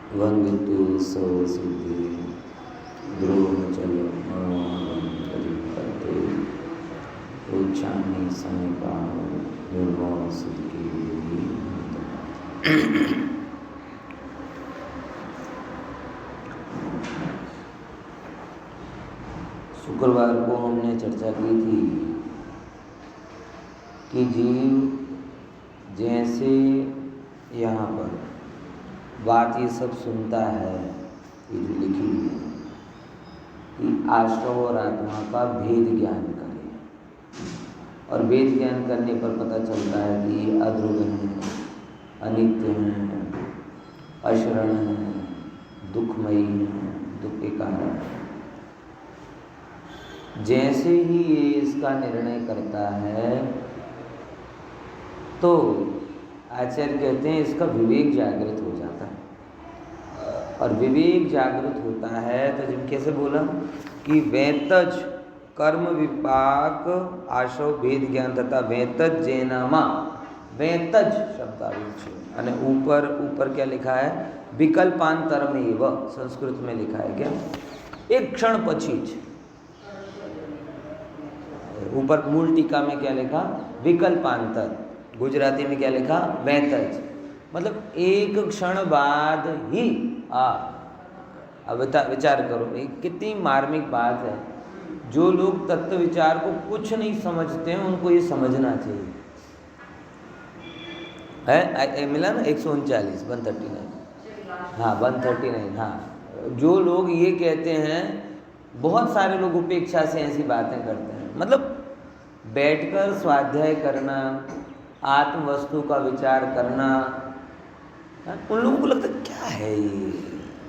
वंदितु सवसिद्धि द्रोणचल मनोहरते उच्चानि समीपान निर्मोह सिद्धि। शुक्रवार को हमने चर्चा की थी कि जीव जैसे यहाँ पर बात ये सब सुनता है, ये जो लिखी हुई है कि आश्रव और आत्मा का भेद ज्ञान करें, और भेद ज्ञान करने पर पता चलता है कि ये अध्रुव हैं, अनित्य हैं, अशरण हैं, दुखमयी हैं, दुख के कारण। जैसे ही ये इसका निर्णय करता है तो आचार्य कहते हैं इसका विवेक जागृत हो जाता है, और विवेक जागृत होता है तो जब कैसे बोला कि वेतज कर्म विपाक आश्रव भेद ज्ञान तथा वेतज जैनामा, वेतज शब्दावली यानी ऊपर ऊपर क्या लिखा है, विकल्पांतरमेव संस्कृत में लिखा है क्या, एक क्षण पछीच। ऊपर मूल टीका में क्या लिखा, विकल्पांतर, गुजराती में क्या लिखा, वेतज, मतलब एक क्षण बाद ही अब विचार करो, एक कितनी मार्मिक बात है। जो लोग तत्व विचार को कुछ नहीं समझते हैं उनको ये समझना चाहिए है। मिला ना 139 139, हाँ 139, हाँ। जो लोग ये कहते हैं, बहुत सारे लोग उपेक्षा से ऐसी बातें करते हैं, मतलब बैठकर स्वाध्याय करना, आत्म वस्तु का विचार करना, उन लोगों को लगता है क्या है ये,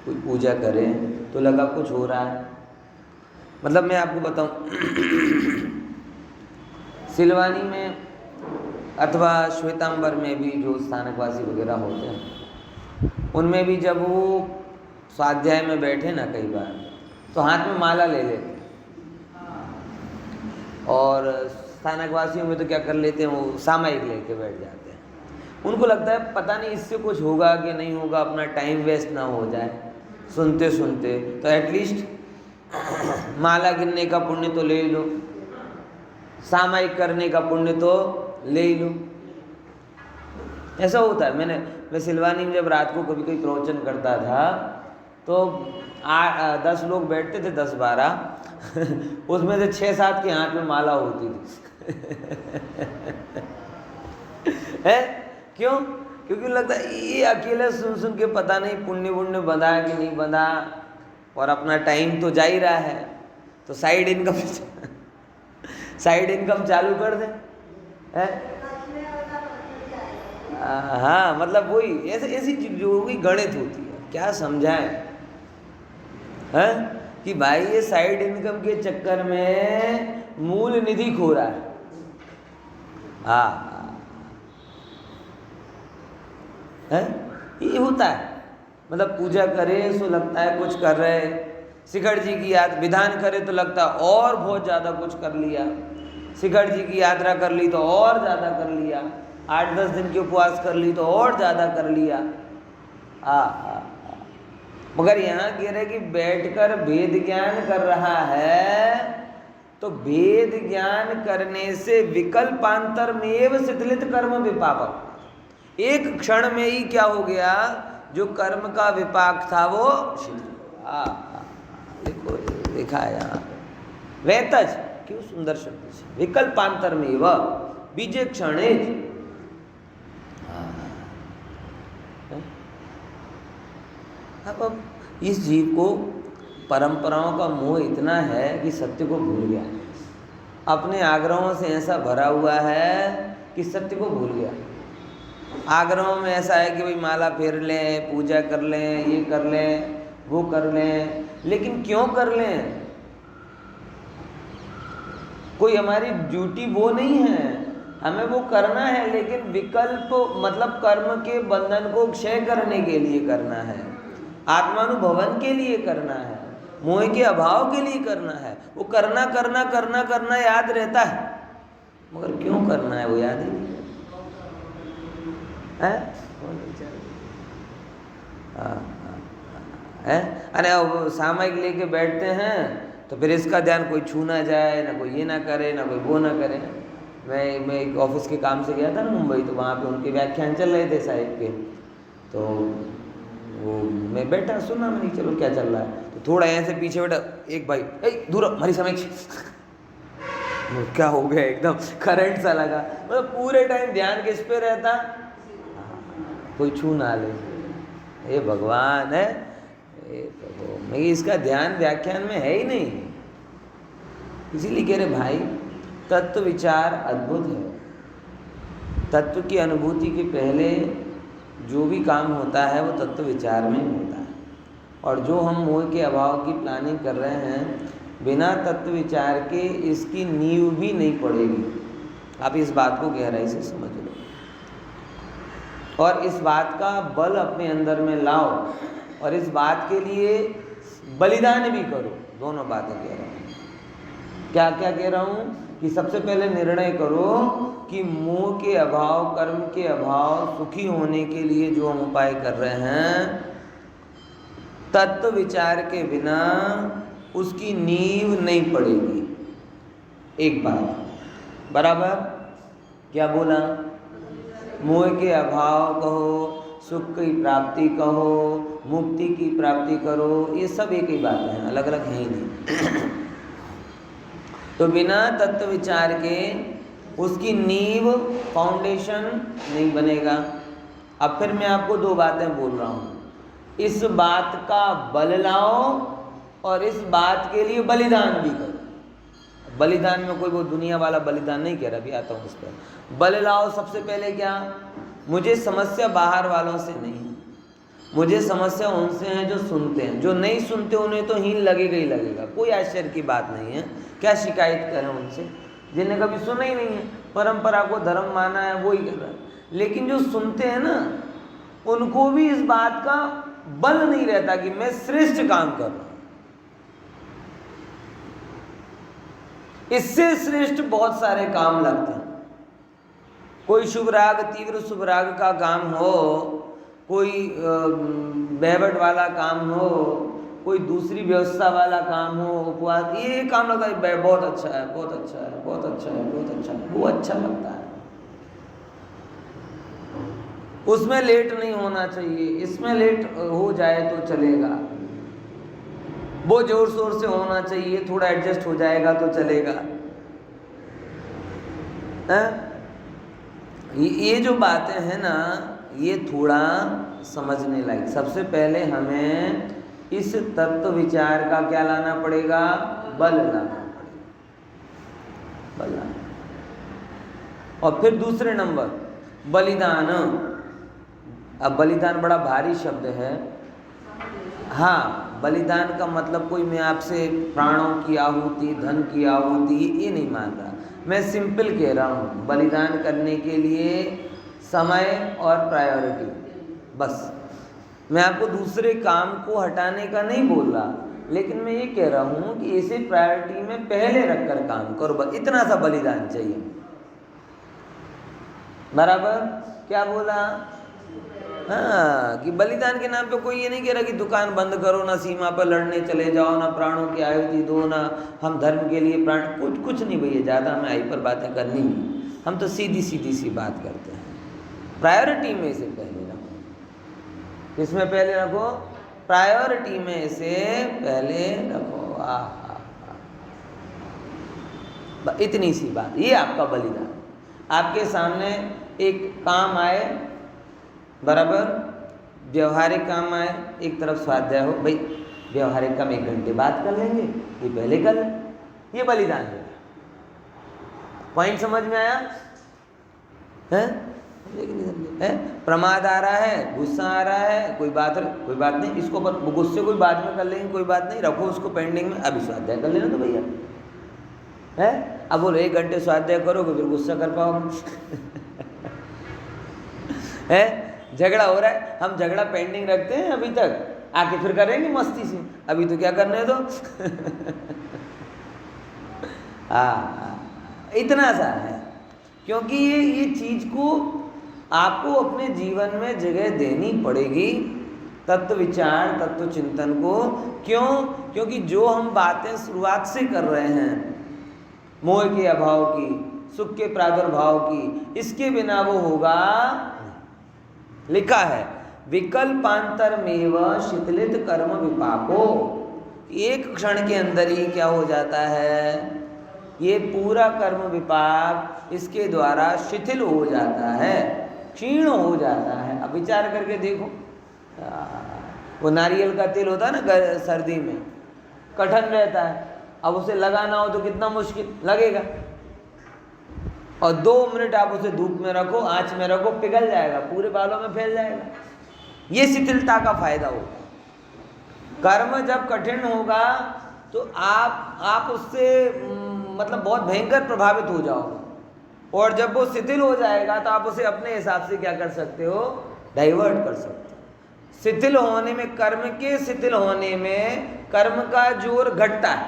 कोई पूजा करे तो लगा कुछ हो रहा है। मतलब मैं आपको बताऊं, सिलवानी में अथवा श्वेतांबर में भी जो स्थानकवासी वगैरह होते हैं, उनमें भी जब वो स्वाध्याय में बैठे ना कई बार, तो हाथ में माला ले लेते, और स्थानकवासियों में तो क्या कर लेते हैं, वो सामायिक लेके बैठ जाते हैं। उनको लगता है पता नहीं इससे कुछ होगा कि नहीं होगा, अपना टाइम वेस्ट ना हो जाए सुनते सुनते, तो एटलीस्ट माला गिनने का पुण्य तो ले लो, सामायिक करने का पुण्य तो ले लो। ऐसा होता है। मैं सिलवानी में जब रात को कभी कोई प्रवचन करता था तो 10 लोग बैठते थे, 10-12 उसमें से 6-7 के हाथ में माला होती थी है क्यों? क्योंकि लगता है ये अकेले सुन सुन के पता नहीं पुण्य पुण्य बंधा है कि नहीं बंधा, और अपना टाइम तो जा ही रहा है, तो साइड इनकम चालू कर दें है। हाँ, मतलब वही ऐसी चीज जो भी गणित होती है, क्या समझाएं है कि भाई ये साइड इनकम के चक्कर में मूल निधि खो रहा है। हाँ है, ये होता है। मतलब पूजा करे सो लगता है कुछ कर रहे, शिखर जी की याद विधान करे तो लगता है और बहुत ज़्यादा कुछ कर लिया, शिखर जी की यात्रा कर ली तो और ज़्यादा कर लिया, 8-10 दिन के उपवास कर ली तो और ज़्यादा कर लिया। मगर यहाँ कह रहे कि बैठकर भेद ज्ञान कर रहा है, तो भेद ज्ञान करने से विकल्पांतर में शिथिलित कर्म विपाक, एक क्षण में ही क्या हो गया, जो कर्म का विपाक था वो देखो देखा है यहाँ वेतज, क्यों सुंदर शब्द से, विकल्पांतर में वह बीजे क्षणे। अब इस जीव को परंपराओं का मोह इतना है कि सत्य को भूल गया, अपने आग्रहों से ऐसा भरा हुआ है कि सत्य को भूल गया। आग्रहों में ऐसा है कि भाई माला फेर लें, पूजा कर लें, ये कर लें, वो कर लें, लेकिन क्यों कर लें? कोई हमारी ड्यूटी वो नहीं है, हमें वो करना है, लेकिन विकल्प मतलब कर्म के बंधन को क्षय करने के लिए करना है, आत्मानुभवन के लिए करना है, मोह के अभाव के लिए करना है। वो करना करना करना करना याद रहता है, मगर क्यों करना है वो याद ही नहीं है। है। अरे वो सामयिक लेके बैठते हैं तो फिर इसका ध्यान कोई छू ना जाए, ना कोई ये ना करे, ना कोई वो ना करे। मैं एक ऑफिस के काम से गया था ना मुंबई, तो वहाँ पे उनके व्याख्यान चल रहे थे साहिब के, तो वो मैं बैठा सुना, मैंने चलो क्या चल रहा है, तो थोड़ा ऐसे पीछे बैठा एक भाई, दूर हमारी समीक्षा क्या हो गया, एकदम करंट सा लगा। मतलब पूरे टाइम ध्यान किस पे रहता, कोई छू ना ले। ये भगवान है, मैं इसका ध्यान व्याख्यान में है ही नहीं। इसीलिए कह रहे भाई तत्व विचार अद्भुत है। तत्व की अनुभूति के पहले जो भी काम होता है वो तत्व विचार में होता है। और जो हम मोह के अभाव की प्लानिंग कर रहे हैं, बिना तत्व विचार के इसकी नींव भी नहीं पड़ेगी। आप इस बात को गहराई से समझ लो और इस बात का बल अपने अंदर में लाओ और इस बात के लिए बलिदान भी करो। दोनों बातें कह रहा हूँ। क्या क्या कह रहा हूँ कि सबसे पहले निर्णय करो कि मोह के अभाव, कर्म के अभाव, सुखी होने के लिए जो हम उपाय कर रहे हैं, तत्व विचार के बिना उसकी नींव नहीं पड़ेगी। एक बात बराबर, क्या बोला? मोह के अभाव कहो, सुख की प्राप्ति कहो, मुक्ति की प्राप्ति करो, ये सब एक ही बात है, अलग अलग है ही नहीं। तो बिना तत्व विचार के उसकी नींव, फाउंडेशन नहीं बनेगा। अब फिर मैं आपको दो बातें बोल रहा हूँ, इस बात का बल लाओ और इस बात के लिए बलिदान भी करो। बलिदान में कोई वो दुनिया वाला बलिदान नहीं कह रहा, अभी आता हूँ उस पर। बल लाओ सबसे पहले क्या? मुझे समस्या बाहर वालों से नहीं है, मुझे समस्या उनसे है जो सुनते हैं। जो नहीं सुनते उन्हें तो हीन लगेगा ही लगेगा, कोई आश्चर्य की बात नहीं है। क्या शिकायत करें उनसे? जिन्हें कभी सुना ही नहीं है, परंपरा को धर्म माना है, वो ही कर रहा है। लेकिन जो सुनते हैं ना, उनको भी इस बात का बल नहीं रहता कि मैं श्रेष्ठ काम कर रहा हूं। इससे श्रेष्ठ बहुत सारे काम लगते हैं। कोई शुभ राग, तीव्र शुभ राग का काम हो, कोई बैवट वाला काम हो, कोई दूसरी व्यवस्था वाला काम हो, उपवास, ये काम लगता है बहुत अच्छा है, बहुत अच्छा है, बहुत अच्छा है, बहुत अच्छा है, वो अच्छा लगता है। उसमें लेट नहीं होना चाहिए, इसमें लेट हो जाए तो चलेगा। वो जोर शोर से होना चाहिए, थोड़ा एडजस्ट हो जाएगा तो चलेगा। ये जो बातें हैं ना, ये थोड़ा समझने लायक। सबसे पहले हमें इस तत्व विचार का क्या लाना पड़ेगा? बल लाना पड़ेगा, बल लाना। और फिर दूसरे नंबर बलिदान। अब बलिदान बड़ा भारी शब्द है। हाँ, बलिदान का मतलब कोई मैं आपसे प्राणों की आहुति, धन की आहुति, ये नहीं मान रहा। मैं सिंपल कह रहा हूँ, बलिदान करने के लिए समय और प्रायोरिटी, बस। मैं आपको दूसरे काम को हटाने का नहीं बोल रहा, लेकिन मैं ये कह रहा हूँ कि इसे प्रायोरिटी में पहले रखकर काम करो, बस इतना सा बलिदान चाहिए। बराबर? क्या बोला? हाँ, कि बलिदान के नाम पे कोई ये नहीं कह रहा कि दुकान बंद करो, ना सीमा पर लड़ने चले जाओ, ना प्राणों की आहुति दो, ना हम धर्म के लिए प्राण, कुछ नहीं भैया। ज़्यादा हमें हाइपर बातें करनी नहीं, हम तो सीधी सी बात करते हैं। प्रायोरिटी में इसे पहले रखो। किसमें पहले रखो? प्रायोरिटी में इसे पहले रखो। इतनी सी बात, ये आपका बलिदान। आपके सामने एक काम आए, बराबर, व्यवहारिक काम आए, एक तरफ स्वाध्याय हो, भाई व्यवहारिक काम 1 घंटे बाद कर लेंगे, ये पहले कर लें, ये बलिदान है। पॉइंट समझ में आया है? प्रमाद आ रहा है, गुस्सा आ रहा है, कोई बात नहीं, इसको गुस्से कोई बाद में कर लेंगे, कोई बात नहीं, रखो उसको पेंडिंग में, अभी स्वाध्याय कर लेना तो भैया है। अब बोलो 1 घंटे स्वाध्याय करोगे फिर गुस्सा कर पाओगे? है, झगड़ा हो रहा है, हम झगड़ा पेंडिंग रखते हैं अभी तक, आके फिर करेंगे मस्ती से, अभी तो क्या करने दो। इतना सा है, क्योंकि ये चीज को आपको अपने जीवन में जगह देनी पड़ेगी। तत्व विचार, तत्व चिंतन को। क्यों? क्योंकि जो हम बातें शुरुआत से कर रहे हैं, मोह के अभाव की, सुख के प्रादुर्भाव की, इसके बिना वो होगा। लिखा है विकल्पांतरमेव शिथिलित कर्म विपाको। एक क्षण के अंदर ही क्या हो जाता है, ये पूरा कर्म विपाक इसके द्वारा शिथिल हो जाता है, क्षीण हो जाता है। अब विचार करके देखो, वो नारियल का तेल होता है ना, सर्दी में कठिन रहता है, अब उसे लगाना हो तो कितना मुश्किल लगेगा, और 2 मिनट आप उसे धूप में रखो, आंच में रखो, पिघल जाएगा, पूरे बालों में फैल जाएगा। ये शिथिलता का फायदा होगा। कर्म जब कठिन होगा तो आप उससे मतलब बहुत भयंकर प्रभावित हो जाओगे, और जब वो शिथिल हो जाएगा तो आप उसे अपने हिसाब से क्या कर सकते हो, डाइवर्ट कर सकते हो। शिथिल होने में, कर्म के शिथिल होने में कर्म का जोर घटता है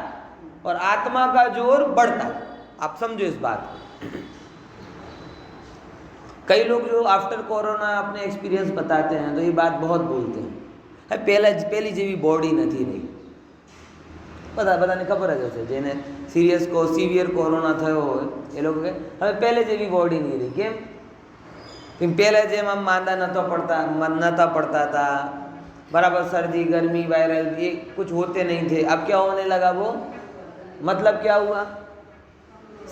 और आत्मा का जोर बढ़ता है। आप समझो इस बात को। कई लोग जो आफ्टर कोरोना अपने एक्सपीरियंस बताते हैं तो ये बात बहुत बोलते हैं, पहली जेवी बॉडी नहीं रही, બધાને ખબર જ હશે, જેને સિવિયર કોરોના થયો હોય એ લોકો કે હવે પહેલે જેવી બોડી નહીં રહી। કેમ? પહેલે જેમ આમ માંદા नता पड़ता था, बराबर सर्दी गर्मी वायरल ये कुछ होते नहीं थे। अब क्या होने लगा, वो मतलब क्या हुआ,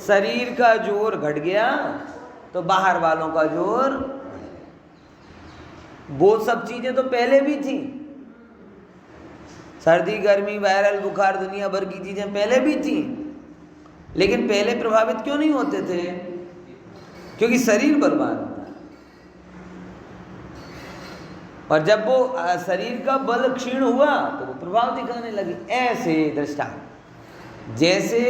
शरीर का जोर घट गया तो बाहर वालों का जोर, वो सब चीजें तो पहले भी थी, सर्दी गर्मी वायरल बुखार दुनिया भर की चीजें पहले भी थी, लेकिन पहले प्रभावित क्यों नहीं होते थे? क्योंकि शरीर बर्बाद था। और जब वो शरीर का बल क्षीण हुआ तो वो प्रभाव दिखाने लगे। ऐसे दृष्टांत, जैसे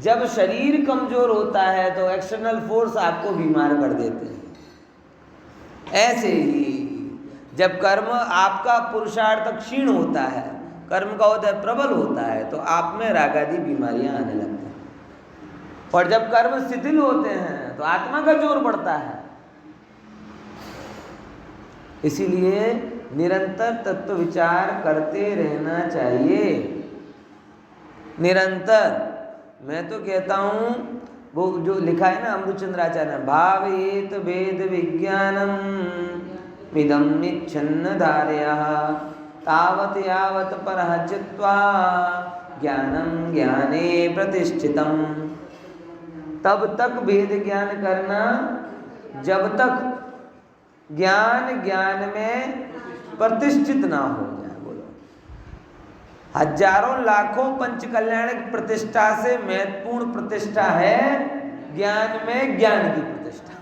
जब शरीर कमजोर होता है तो एक्सटर्नल फोर्स आपको बीमार कर देते हैं, ऐसे ही जब कर्म आपका पुरुषार्थ क्षीण होता है, कर्म का उदय प्रबल होता है, तो आप में राग आदि बीमारियां आने लगती हैं। और जब कर्म शिथिल होते हैं तो आत्मा का जोर बढ़ता है। इसीलिए निरंतर तत्व विचार करते रहना चाहिए, निरंतर। मैं तो कहता हूँ, वो जो लिखा है ना अमृतचंद्राचार्य, भावेत वेद विज्ञानम मिदम् इच्छन्न धारयः तावत् यावत् परः चित्वा ज्ञानम ज्ञाने प्रतिष्ठितम। तब तक वेद ज्ञान करना जब तक ज्ञान ज्ञान में प्रतिष्ठित ना हो जाए। बोलो, हजारों लाखों पंच कल्याणक प्रतिष्ठा से महत्वपूर्ण प्रतिष्ठा है ज्ञान में ज्ञान की प्रतिष्ठा।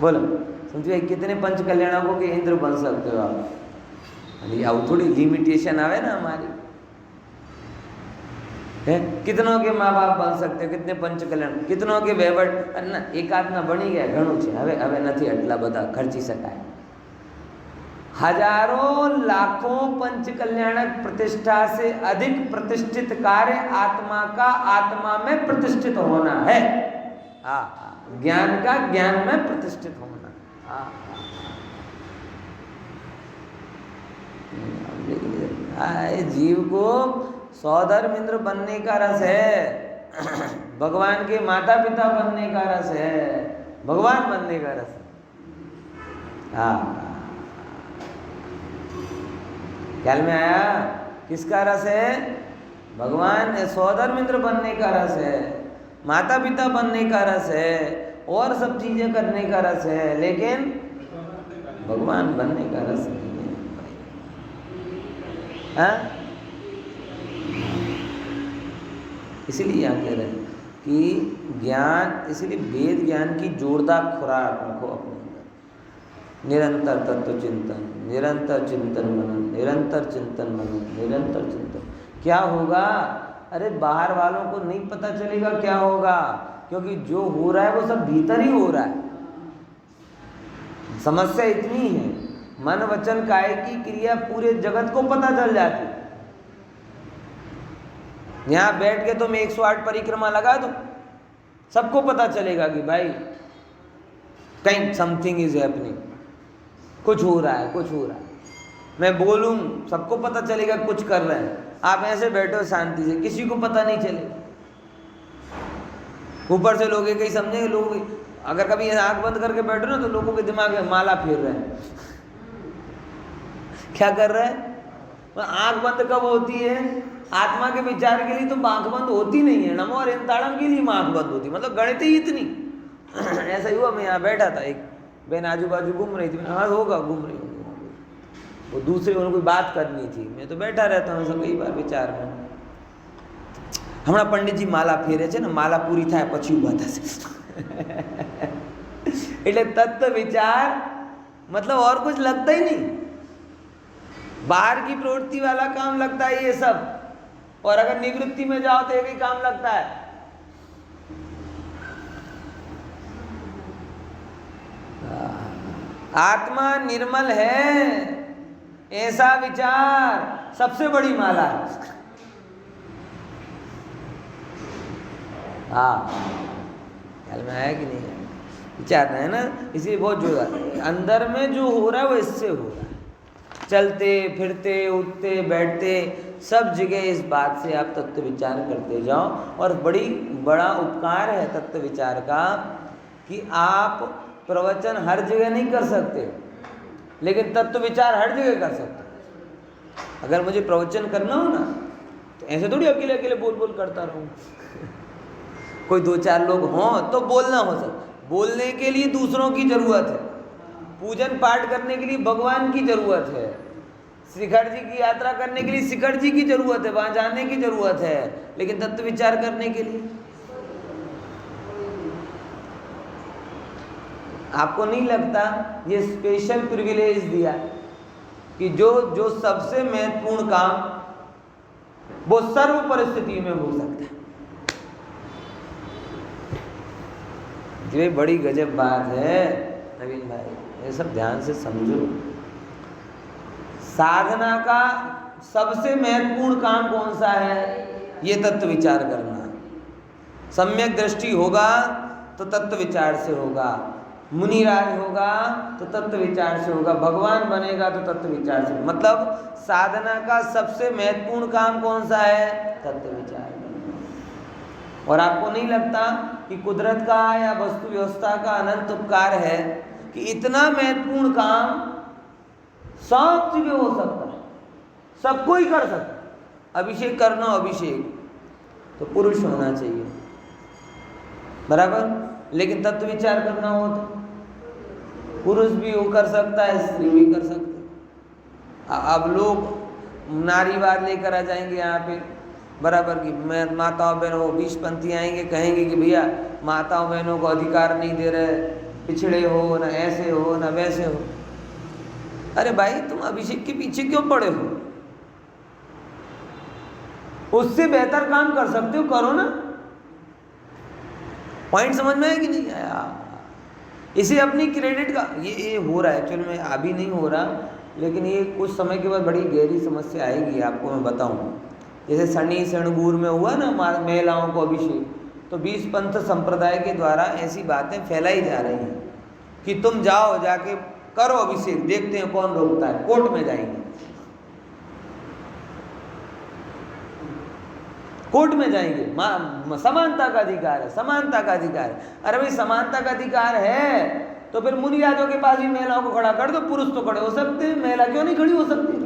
बोलो, समझिए कितने पंच कल्याणकों के इंद्र बन सकते हो आप? अब थोड़ी लिमिटेशन आवे ना हमारी है, कितनों के माँ बाप बन सकते हो, कितने पंच कल्याण, कितनों के वહીવટ ना एक आदना बनी गया घणું છે, હવે નથી આટલા બધા ખર્ચી શકાય। हजारों लाखों पंच कल्याणक प्रतिष्ठा से अधिक प्रतिष्ठित कार्य आत्मा का आत्मा में प्रतिष्ठित होना है। ज्ञान का ज्ञान में प्रतिष्ठित होना। जीव को सौधर्म इंद्र बनने का रस है, भगवान के माता पिता बनने का रस है, भगवान बनने का रस है। ख्याल में आया? किसका रस है? भगवान सौधर्म इंद्र बनने का रस है, माता पिता बनने का रस है, और सब चीजें करने का रस है, लेकिन भगवान बनने का रस नहीं है। इसीलिए यहाँ कह रहे हैं कि ज्ञान, इसलिए वेद ज्ञान की जोरदार खुराक रखो अपने अंदर। निरंतर तत्व चिंतन, निरंतर चिंतन मनन, निरंतर चिंतन मनन, निरंतर चिंतन। क्या होगा? अरे बाहर वालों को नहीं पता चलेगा क्या होगा, क्योंकि जो हो रहा है वो सब भीतर ही हो रहा है। समस्या इतनी है, मन वचन काय की क्रिया पूरे जगत को पता चल जाती। यहाँ बैठ के तो मैं 108 परिक्रमा लगा दूं, सबको पता चलेगा कि भाई कहीं समथिंग इज हैपनिंग। कुछ हो रहा है, कुछ हो रहा है। मैं बोलूँ सबको पता चलेगा कुछ कर रहे हैं, आप ऐसे बैठे हो शांति से, किसी को पता नहीं चलेगा। ऊपर से लोग कहीं समझेंगे, लोग अगर कभी आंख बंद करके बैठो ना तो लोगों के दिमाग में माला फेर रहे हैं। क्या कर रहे हैं? आंख बंद कब होती है? आत्मा के विचार के लिए तो आंख बंद होती नहीं है, नमो अरियंताड़म के लिए आंख बंद होती, मतलब गणित ही इतनी। ऐसा ही हुआ, मैं यहाँ बैठा था, एक बहन आजू बाजू घूम रही थी, मैंने हाँ होगा घूम रही होगी, वो दूसरे उनको कोई बात करनी थी, मैं तो बैठा रहता हूँ सब कई बार विचार में। हमारा पंडित जी माला फेरे छे ने, माला पूरी થાય પછી ઊભા થશે। એટલે तत्व विचार मतलब और कुछ लगता ही नहीं, बाहर की प्रवृत्ति वाला काम लगता है ये सब, और अगर निवृत्ति में जाओ तो एक ही काम लगता है। आत्मा निर्मल है ऐसा विचार सबसे बड़ी माला है। हाँ, ख्याल में आया कि नहीं आया? विचार है ना, इसलिए बहुत जोर अंदर में जो हो रहा है वो इससे हो रहा है। चलते फिरते उठते बैठते सब जगह इस बात से आप तत्व विचार करते जाओ। और बड़ा उपकार है तत्व विचार का कि आप प्रवचन हर जगह नहीं कर सकते, लेकिन तत्व विचार हर जगह कर सकते। अगर मुझे प्रवचन करना हो ना तो ऐसे थोड़ी अकेले अकेले बोल बोल करता रहूँ। कोई 2-4 लोग हों तो बोलना हो सकता। बोलने के लिए दूसरों की जरूरत है, पूजन पाठ करने के लिए भगवान की जरूरत है, शिखर जी की यात्रा करने के लिए शिखर जी की जरूरत है, वहां जाने की जरूरत है, लेकिन तत्व विचार करने के लिए आपको नहीं लगता ये स्पेशल प्रिविलेज दिया कि जो सबसे महत्वपूर्ण काम वो सर्व परिस्थिति में हो सकता है। ये बड़ी गजब बात है नवीन भाई, ये सब ध्यान से समझो। साधना का सबसे महत्वपूर्ण काम कौन सा है? ये तत्व विचार करना। सम्यक दृष्टि होगा तो तत्व विचार से होगा, मुनिराज होगा तो तत्व विचार से होगा, भगवान बनेगा तो तत्व विचार से। मतलब साधना का सबसे महत्वपूर्ण काम कौन सा है? तत्व विचार। और आपको नहीं लगता कि कुदरत का या वस्तु व्यवस्था का अनंत उपकार है कि इतना महत्वपूर्ण काम सब जगह हो सकता है, सबको ही कर सकता है। अभिषेक करना, अभिषेक तो पुरुष होना चाहिए बराबर, लेकिन तत्व विचार करना हो तो पुरुष भी वो कर सकता है, स्त्री भी कर सकती है। अब लोग नारीवाद लेकर आ जाएंगे यहाँ पे बराबर की, मैं माताओं बहनों 20 पंथी आएंगे, कहेंगे कि भैया माताओं बहनों को अधिकार नहीं दे रहे, पिछड़े हो ना, ऐसे हो ना वैसे हो। अरे भाई तुम अभिषेक के पीछे क्यों पड़े हो? उससे बेहतर काम कर सकते हो, करो ना। पॉइंट समझ में है कि नहीं आया? इसे अपनी क्रेडिट का ये हो रहा है, एक्चुअली में अभी नहीं हो रहा, लेकिन ये कुछ समय के बाद बड़ी गहरी समस्या आएगी, आपको मैं बताऊं। जैसे शनि शरणगुर में हुआ ना महिलाओं को अभिषेक, तो 20 पंथ संप्रदाय के द्वारा ऐसी बातें फैलाई जा रही हैं कि तुम जाओ जाके करो अभिषेक, देखते हैं कौन रोकता है, कोर्ट में जाएंगे, कोर्ट में जाएंगे। समानता का अधिकार है, समानता का अधिकार है। अरे भाई समानता का अधिकार है तो फिर मुनिराजों के पास भी महिलाओं को खड़ा कर दो, पुरुष तो खड़े हो सकते हैं, महिला क्यों नहीं खड़ी हो सकती?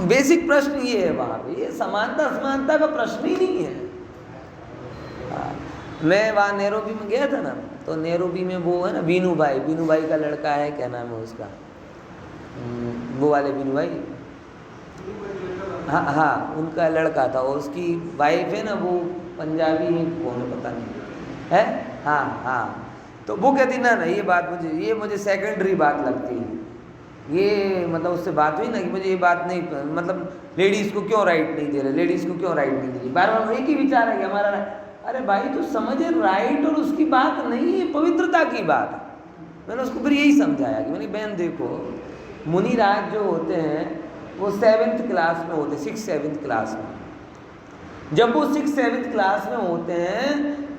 बेसिक प्रश्न ये है वहां पे, ये समानता असमानता का प्रश्न ही नहीं है। मैं वहाँ नैरोबी में गया था ना, तो नैरोबी में वो है ना बीनू भाई का लड़का है, क्या नाम है उसका, वो वाले बीनू भाई, हाँ उनका लड़का था, और उसकी वाइफ है ना वो पंजाबी है, कौन है पता नहीं है। हाँ तो वो कहती ना ये बात मुझे सेकेंडरी बात लगती है। ये मतलब उससे बात हुई ना कि मुझे ये बात नहीं, मतलब लेडीज़ को क्यों राइट नहीं दे रहे, लेडीज़ को क्यों राइट नहीं दे रही, बार बार एक ही विचार है कि हमारा। अरे भाई तो समझे, राइट और उसकी बात नहीं है, पवित्रता की बात है। मैंने उसको फिर यही समझाया कि मैंने बहन देखो, मुनिराज जो होते हैं वो 7th क्लास में होते, 6th-7th क्लास में। जब वो 6th-7th क्लास में होते हैं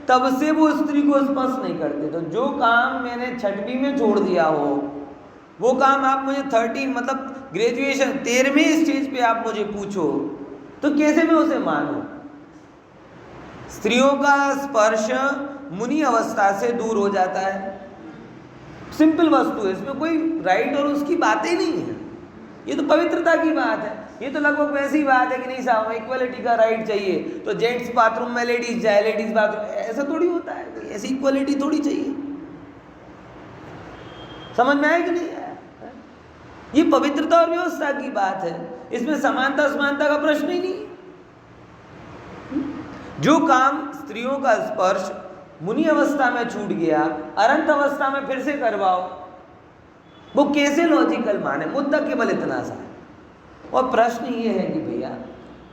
तब से वो स्त्री को स्पर्श नहीं करते। तो जो काम मैंने 6वीं में छोड़ दिया हो वो काम आप मुझे 13 मतलब ग्रेजुएशन 13वें स्टेज पे आप मुझे पूछो तो कैसे मैं उसे मानूं? स्त्रियों का स्पर्श मुनि अवस्था से दूर हो जाता है, सिंपल वस्तु है, इसमें कोई राइट और उसकी बातें नहीं है, ये तो पवित्रता की बात है। ये तो लगभग वैसी बात है कि नहीं साहब इक्वलिटी का राइट चाहिए तो जेंट्स बाथरूम में लेडीज जाए, लेडीज बाथरूम, ऐसा थोड़ी होता है, ऐसी इक्वलिटी थोड़ी चाहिए। समझ में आया कि नहीं आया? ये पवित्रता और व्यवस्था की बात है, इसमें समानता समानता का प्रश्न ही नहीं। जो काम स्त्रियों का स्पर्श मुनि अवस्था में छूट गया, अनंत अवस्था में फिर से करवाओ, वो कैसे लॉजिकल माने? मुद्दा केवल इतना सा है। और प्रश्न ये है कि भैया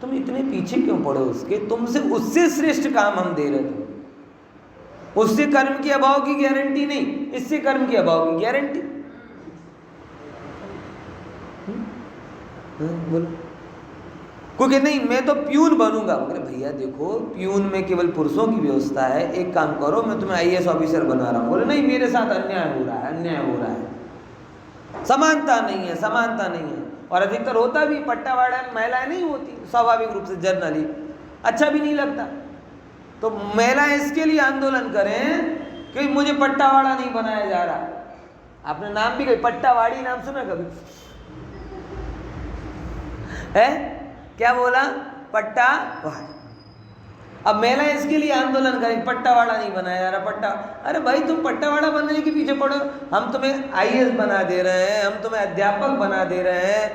तुम इतने पीछे क्यों पड़े उसके, तुमसे उससे श्रेष्ठ काम हम दे रहे थे। उससे कर्म के अभाव की गारंटी नहीं, इससे कर्म के अभाव की गारंटी। बोलो क्योंकि नहीं मैं तो प्यून बनूंगा। बोले भैया देखो प्यून में केवल पुरुषों की व्यवस्था है, एक काम करो मैं तुम्हें IAS ऑफिसर बना रहा हूँ। बोले नहीं मेरे साथ अन्याय हो रहा है, अन्याय हो रहा है, समानता नहीं है, समानता नहीं है। और अधिकतर होता भी पट्टावाड़ा महिलाएं नहीं होती स्वाभाविक रूप से, जनरली अच्छा भी नहीं लगता। तो महिलाएं इसके लिए आंदोलन करें कि मुझे पट्टावाड़ा नहीं बनाया जा रहा। आपने नाम भी कही पट्टावाड़ी, नाम सुना कभी है? क्या बोला? पट्टावाड़ा। अब महिलाएं इसके लिए आंदोलन करें पट्टावाड़ा नहीं बनाया जा रहा, पट्टा। अरे भाई तुम पट्टावाड़ा बनने के पीछे पड़ो, हम तुम्हें IAS बना दे रहे हैं, हम तुम्हें अध्यापक बना दे रहे हैं,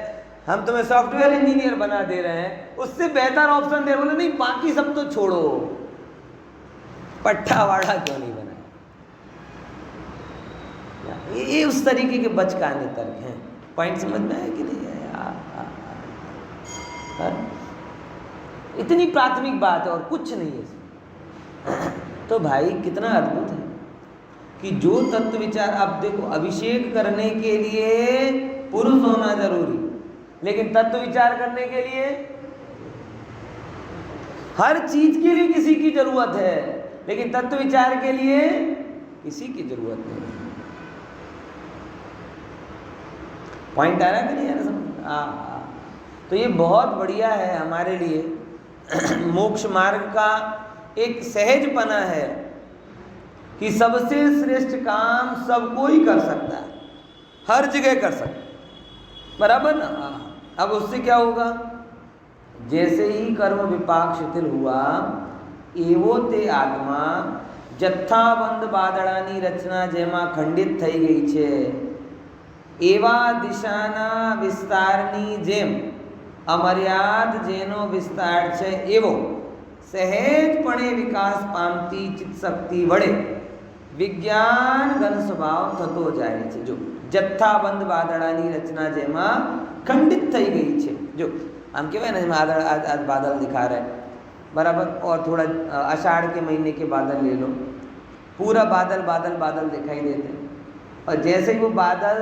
हम तुम्हें सॉफ्टवेयर इंजीनियर बना दे रहे हैं, उससे बेहतर ऑप्शन दे। बोले नहीं बाकी सब तो छोड़ो, पट्टावाड़ा क्यों नहीं बनाया? ये उस तरीके के बचकाने तर्क हैं। पॉइंट समझ में आया कि नहीं आया? इतनी प्राथमिक बात है और कुछ नहीं है इसमें। तो भाई कितना अद्भुत है कि जो तत्व विचार, आप देखो अभिषेक करने के लिए पुरुष होना जरूरी, लेकिन तत्व विचार करने के लिए हर चीज के लिए किसी की जरूरत है, लेकिन तत्व विचार के लिए किसी की जरूरत नहीं। पॉइंट आ रहा है कि नहीं आ रहा समझ? तो ये बहुत बढ़िया है हमारे लिए। मोक्ष मार्ग का एक सहजपना है कि सबसे श्रेष्ठ काम सब कोई कर सकता है, हर जगह कर सकता है, बराबर ना? अब उससे क्या होगा? जैसे ही कर्म विपाक शिथिल हुआ, एवो ते आत्मा जत्थाबंध बादळानी रचना जेमा खंडित થઈ ગઈ છે, એવા દિશાના વિસ્તારની જેમ અમર્યાદ જેનો વિસ્તાર છે એવો સહેજપણે વિકાસ પામતી ચિત્તશક્તિ વડે વિજ્ઞાન ઘન સ્વભાવ થતો જાય છે। જો જથ્થાબંધ વાદળાની રચના જેમાં ખંડિત થઈ ગઈ છે, જો આમ કહેવાય ને आज बादल दिखा रहे हैं, बराबर, और थोड़ा आषाढ़ के महीने के बादल ले लो, पूरा बादल बादल बादल दिखाई देते हैं, और जैसे ही वो बादल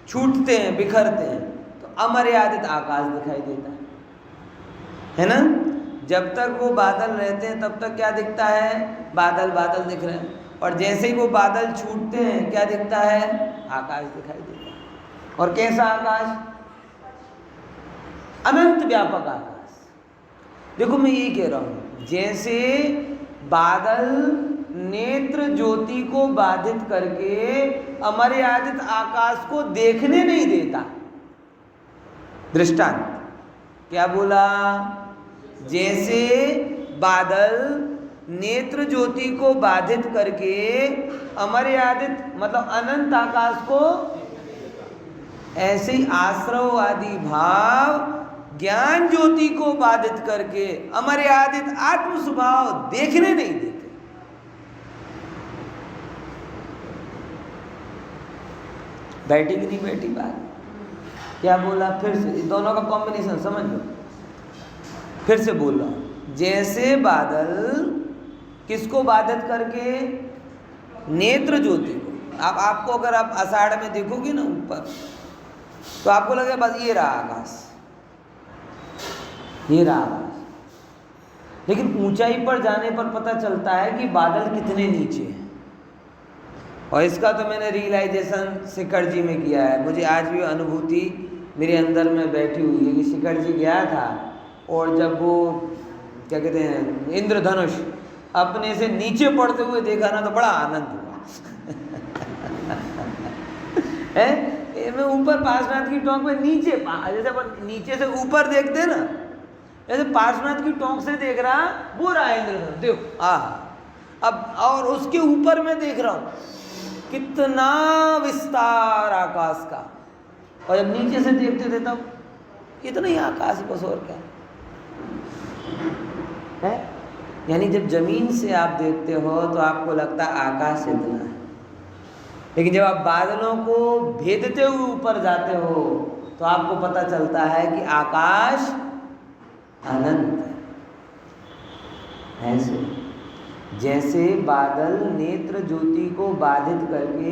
छूटते हैं बिखरते हैं तो अमर्यादित आकाश दिखाई देता है ना? जब तक वो बादल रहते हैं तब तक क्या दिखता है? बादल बादल दिख रहे हैं, और जैसे ही वो बादल छूटते हैं क्या दिखता है? आकाश दिखाई देता है। और कैसा आकाश? अनंत व्यापक आकाश। देखो मैं ये कह रहा हूं, जैसे बादल नेत्र ज्योति को बाधित करके अमर्यादित आकाश को देखने नहीं देता। दृष्टांत क्या बोला? जैसे बादल नेत्र ज्योति को बाधित करके अमर्यादित मतलब अनंत आकाश को, ऐसे ही आश्रव आदि भाव ज्ञान ज्योति को बाधित करके अमर्यादित आत्म स्वभाव देखने नहीं देते। बैठी कि नहीं बैठी बात? क्या बोला? फिर से दोनों का कॉम्बिनेशन समझ लो। फिर से बोल रहा हूं, जैसे बादल किसको बाधित करके? नेत्र ज्योति को। आपको अगर आप आषाढ़ में देखोगे ना ऊपर, तो आपको लगेगा बस ये रहा आकाश, ये रहा आकाश। लेकिन ऊंचाई पर जाने पर पता चलता है कि बादल कितने नीचे हैं, और इसका तो मैंने रियलाइजेशन शिखर जी में किया है। मुझे आज भी अनुभूति मेरे अंदर में बैठी हुई है कि शिखर जी गया था और जब वो क्या कहते हैं इंद्रधनुष अपने से नीचे पड़ते हुए देखा ना तो बड़ा आनंद हुआ है। मैं ऊपर पार्श्वनाथ की टोंक में नीचे जैसे अपन नीचे से ऊपर देखते हैं ना, जैसे पार्श्वनाथ की टोंक से देख रहा वो रहा इंद्रधनुष, देखो अब और उसके ऊपर मैं देख रहा हूँ कितना विस्तार आकाश का, और जब नीचे से देखते थे तब इतना ही आकाश बस और क्या है। यानी जब जमीन से आप देखते हो तो आपको लगता है आकाश इतना है, लेकिन जब आप बादलों को भेदते हुए ऊपर जाते हो तो आपको पता चलता है कि आकाश अनंत है। ऐसे जैसे बादल नेत्र ज्योति को बाधित करके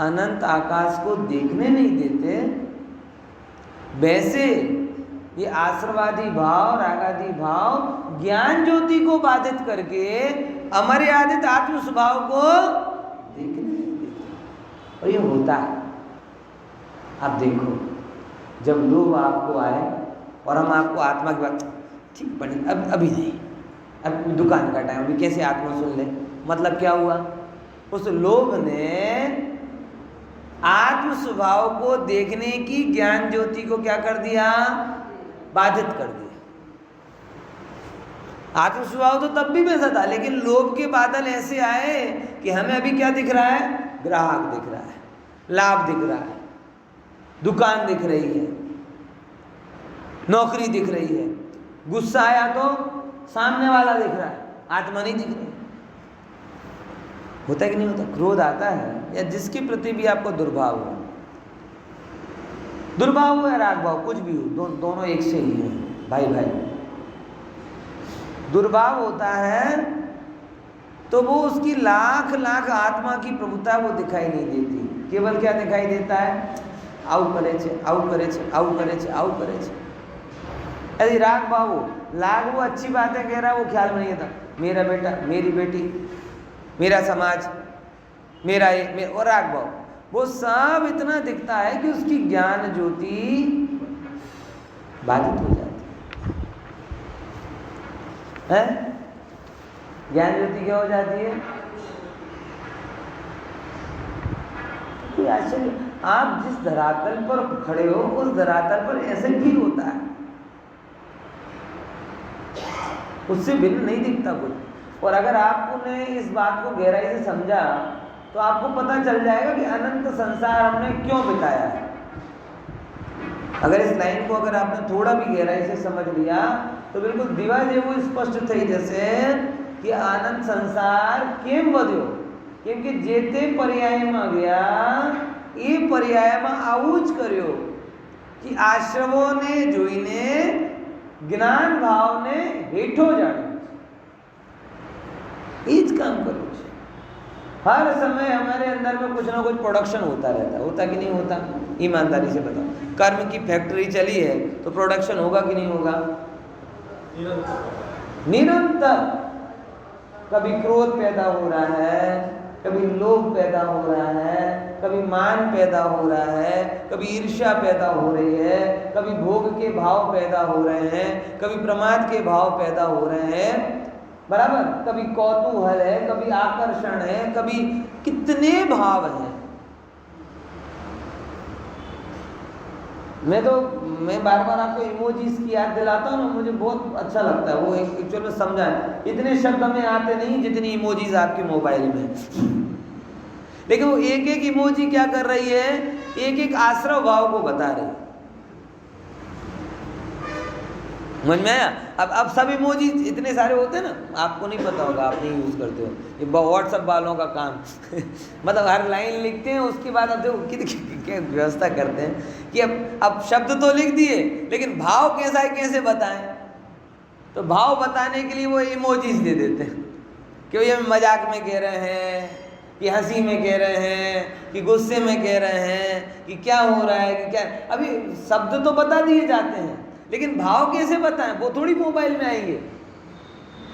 अनंत आकाश को देखने नहीं देते, वैसे ये आश्रवादी भाव रागादी भाव ज्ञान ज्योति को बाधित करके अमर्यादित आत्म स्वभाव को देखने नहीं देते। और ये होता है। आप देखो जब लोग आपको आए और हम आपको आत्मा की बात ठीक पढ़े, अब अभी नहीं, अब दुकान का टाइम, अभी कैसे आत्मा सुन ले, मतलब क्या हुआ, उस लोग ने आत्म स्वभाव को देखने की ज्ञान ज्योति को क्या कर दिया, बाधित कर दिया। आत्म स्वभाव तो तब भी वैसा था, लेकिन लोभ के बादल ऐसे आए कि हमें अभी क्या दिख रहा है, ग्राहक दिख रहा है, लाभ दिख रहा है, दुकान दिख रही है, नौकरी दिख रही है। गुस्सा आया तो सामने वाला दिख रहा है, आत्मा नहीं दिख रही। होता है कि नहीं होता? क्रोध आता है या जिसके प्रति भी आपको दुर्भाव हो, दुर्भाव हो या राग भाव, कुछ भी हो, दोनों एक से ही है, भाई भाई। दुर्भाव होता है तो वो उसकी लाख लाख आत्मा की प्रभुता वो दिखाई नहीं देती, केवल क्या दिखाई देता है, आउ करे छे, आउ करे छे, आउ करे छे, आउ करे छे। यदि राग भाव हो, लाग वो अच्छी बातें कह रहा है, वो ख्याल में नहीं आता, मेरा बेटा, मेरी बेटी, मेरा समाज, मेरा ये, और राग भाव वो सब इतना दिखता है कि उसकी ज्ञान ज्योति बाधित हो जाती है। ज्ञान ज्योति क्या हो जाती है? कोई आश्चर्य, आप जिस धरातल पर खड़े हो उस धरातल पर ऐसे फील होता है, उससे भिन्न नहीं दिखता कुछ। और अगर आपने इस बात को गहराई से समझा तो आपको पता चल जाएगा कि अनंत संसार हमने क्यों बिताया है। अगर इस लाइन को अगर आपने थोड़ा भी गहराई से समझ लिया तो बिल्कुल दिवा जेवो स्पष्ट थई जैसे कि अनंत संसार केम बध्यो, क्योंकि जेते पर्याय में गया ये पर्याय में आવું જ કર્યો कि आश्रमों ने जोईने ज्ञान भाव ने हेठो जाने इज काम करो। हर समय हमारे अंदर में कुछ ना कुछ प्रोडक्शन होता रहता है, होता कि नहीं होता? ईमानदारी से बताओ, कर्म की फैक्ट्री चली है तो प्रोडक्शन होगा कि नहीं होगा? निरंतर। कभी क्रोध पैदा हो रहा है, कभी लोभ पैदा हो रहा है, कभी मान पैदा हो रहा है, कभी ईर्ष्या पैदा हो रही है, कभी भोग के भाव पैदा हो रहे हैं, कभी प्रमाद के भाव पैदा हो रहे हैं, बराबर, कभी कौतूहल है, कभी आकर्षण है, कभी कितने भाव हैं। मैं बार बार आपको इमोजीज की याद दिलाता हूँ ना, मुझे बहुत अच्छा लगता है वो एक्चुअल में समझा है। इतने शब्द हमें आते नहीं जितनी इमोजीज आपके मोबाइल में, लेकिन वो एक एक इमोजी क्या कर रही है, एक एक आश्रव भाव को बता रही है। समझ में आया? अब सब इमोजी इतने सारे होते हैं ना, आपको नहीं पता होगा, आप नहीं यूज़ करते हो, ये व्हाट्सएप वालों का काम मतलब हर लाइन लिखते हैं, उसके बाद अब देखो क्या व्यवस्था करते हैं कि अब शब्द तो लिख दिए लेकिन भाव कैसा है कैसे बताएं, तो भाव बताने के लिए वो इमोजीज दे देते हैं कि ये मजाक में कह रहे हैं, कि हंसी में कह रहे हैं, कि गुस्से में कह रहे हैं, कि क्या हो रहा है, कि क्या। अभी शब्द तो बता दिए जाते हैं लेकिन भाव कैसे बताएं, वो थोड़ी मोबाइल में आएंगे।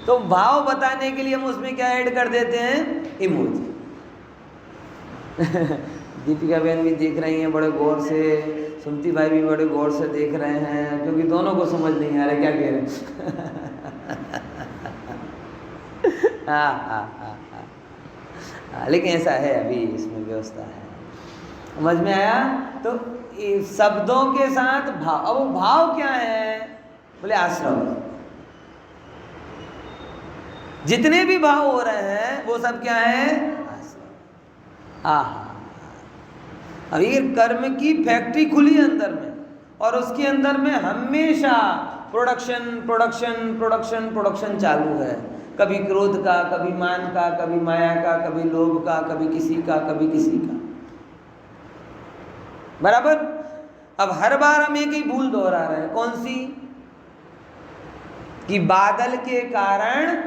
तो भाव बताने के लिए हम उसमें क्या ऐड कर देते हैं, इमोजी। दीपिका बहन भी देख रही हैं बड़े गौर से, सुमति भाई भी बड़े गौर से देख रहे हैं, क्योंकि दोनों को समझ नहीं आ रहा क्या कह रहे हैं। हाँ, लेकिन ऐसा है, अभी इसमें व्यवस्था है। समझ में आया? तो शब्दों के साथ भाव, अब वो भाव क्या है? बोले आश्रव। जितने भी भाव हो रहे हैं वो सब क्या है? आश्रव। अब ये कर्म की फैक्ट्री खुली है अंदर में, और उसके अंदर में हमेशा प्रोडक्शन प्रोडक्शन प्रोडक्शन प्रोडक्शन चालू है। कभी क्रोध का, कभी मान का, कभी माया का, कभी लोभ का, कभी किसी का, कभी किसी का। बराबर? अब हर बार हम एक ही भूल दोहरा रहे हैं। कौन सी? कि बादल के कारण